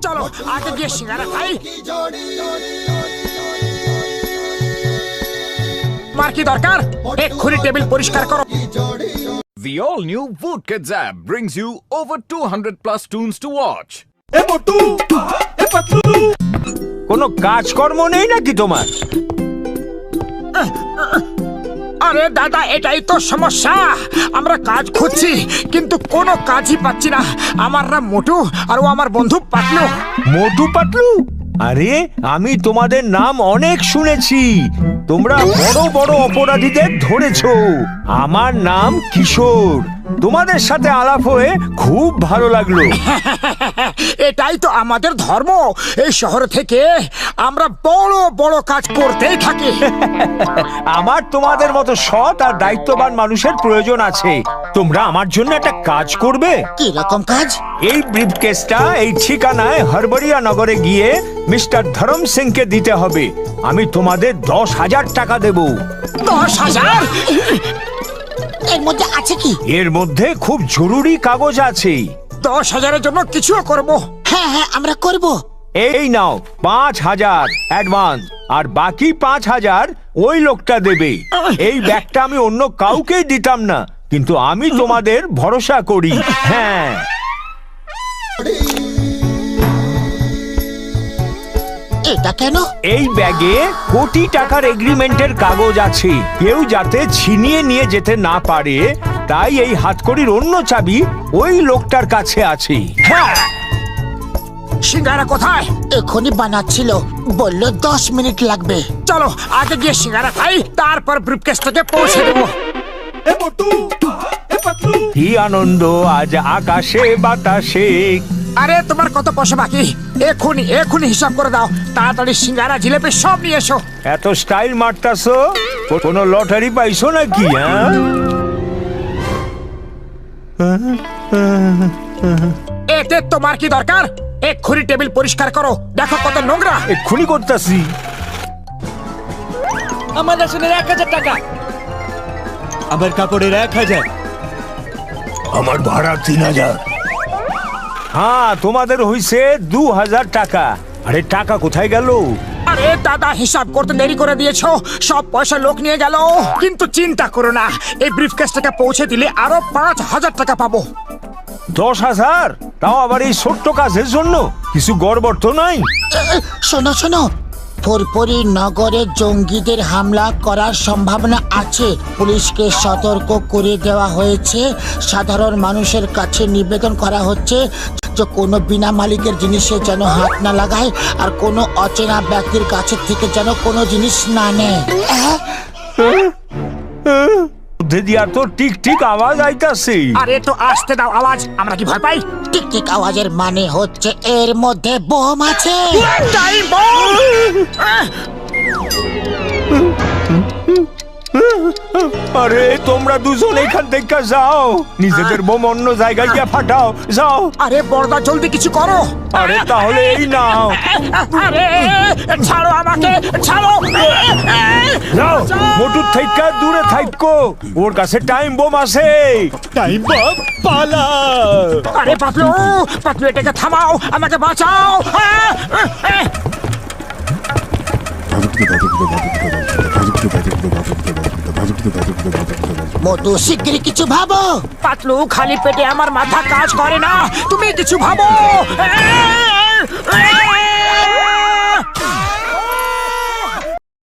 চলো আগে গিয়ে সিঙ্গারা খাই। তোমার কি দরকার? এক্ষুনি টেবিল পরিষ্কার করো। The all-new Woodkids app brings you over 200 plus tunes to watch. কোনো কাজকর্ম নেই নাকি তোমার? আরে দাদা, এটাই তো সমস্যা। আমরা কাজ খুঁজছি কিন্তু কোনো কাজই পাচ্ছি না। আমার নাম মোটু আর ও আমার বন্ধু পাতলু। মোটু পাতলু? আরে আমি তোমাদের নাম অনেক শুনেছি। তোমরা বড় বড় অপরাধীদের ধরেছো। আমার নাম কিশোর। তোমাদের সাথে আলাপ হয়ে খুব ভালো লাগলো। এটাই তো আমাদের ধর্ম। এই শহর থেকে আমরা বড় বড় কাজ করতেই থাকি। আমার তোমাদের মতো সৎ আর দায়িত্ববান মানুষের প্রয়োজন আছে। তোমরা আমার জন্য একটা কাজ করবে? কি রকম কাজ? এই ব্রিফকেসটা এই ঠিকানায় হরবরিয়া নগরে গিয়ে মিস্টার ধরম সিংকে দিতে হবে। আমি তোমাদের 10,000 টাকা দেব। 10,000? এর মধ্যে আছে কি? এর মধ্যে খুব জরুরি কাগজ আছে। 10,000-এর জন্য কিছুও করব। হ্যাঁ হ্যাঁ, আমরা করব। এই নাও 5,000 অ্যাডভান্স, আর বাকি 5,000 ওই লোকটা দেবে। এই ব্যাগটা আমি অন্য কাউকেই দিতাম না, কিন্তু আমি তোমাদের ভরসা করি। হ্যাঁ, এটা কেন? এই ব্যাগে কোটি টাকার এগ্রিমেন্টের কাগজ আছে। কেউ যাতে ছিনিয়ে নিয়ে যেতে না পারে, তাই এই হাতকড়ির অন্য চাবি ওই লোকটার কাছে আছে। হ্যাঁ, সিঙ্গারা কোথায়? এখনই বানাচ্ছিল, বললো 10 মিনিট লাগবে। চলো আগে গিয়ে সিঙ্গারা খাই, তারপর ব্রিফকেসটাকে পৌঁছে দেবো। কি আনন্দ আজ আকাশে বাতাসে। আরে তোমার কত পয়সা বাকি? এখুনি হিসাব করে দাও। তাড়াতাড়ি সিঙ্গারা জিলেপি সব নিয়ে এসো। এত স্টাইল মারতাছো? কোনো লটারি পাইছো নাকি? এতে তোমার কি দরকার? এক্ষুনি টেবিল পরিষ্কার করো। দেখো কত নোংরা। এক্ষুনি করতেছি। আমার রেশনের 1,000 টাকা, আমার কাপড়ের 1,000, আমার ভাড়া 3,000। হ্যাঁ, তোমাদের হইছে 2,000 টাকা। আরে টাকা কোথায় গেল? আরে দাদা, হিসাব করতে দেরি করে দিয়েছো। সব পয়সা লোক নিয়ে গেল। কিন্তু চিন্তা করো না, এই ব্রিফকেসটাকে পৌঁছে দিলে আরো 5,000 টাকা পাবো। 10,000? তাও আবার এই ছোট্ট কাজের জন্য? কিছু গড়বড় তো নাই? শোনো শোনো, ফুরফুরি নগরে জঙ্গিদের হামলা করার সম্ভাবনা আছে। পুলিশকে সতর্ক করে দেওয়া হয়েছে। সাধারণ মানুষের কাছে নিবেদন করা হচ্ছে যে কোনো বিনা মালিকের জিনিসে যেন হাত না লাগায়, আর কোনো অচেনা ব্যক্তির কাছে থেকে যেন কোনো জিনিস না নেয়। মধ্যে দিয়া তো টিক টিক আওয়াজ আইতাছে। আরে তো আসতে দাও আওয়াজ, আমরা কি ভয় পাই? টিক টিক আওয়াজের মানে হচ্ছে এর মধ্যে বোম আছে। Time bomb! আরে তোমরা দুজন এখান থেকে যাও, নিজেদের বোম অন্য জায়গায় গিয়ে ফাটাও। যাও। আরে বড়দা, জলদি কিছু করো। আরে তাহলে এই নাও। আরে ছাড়ো আমাকে, ছাড়ো। যাও, মোটুর থেকে দূরে থাইকো, ওর কাছে টাইম বোম আছে। টাইম বম, পালা। আরে পাতলু, পাতলু এটাকে থামাও, আমাকে বাঁচাও। মোটু, শিগগিরই কিছু ভাবো। পাতলু, খালি পেটে আমার মাথা কাজ করে না, তুমি কিছু ভাবো।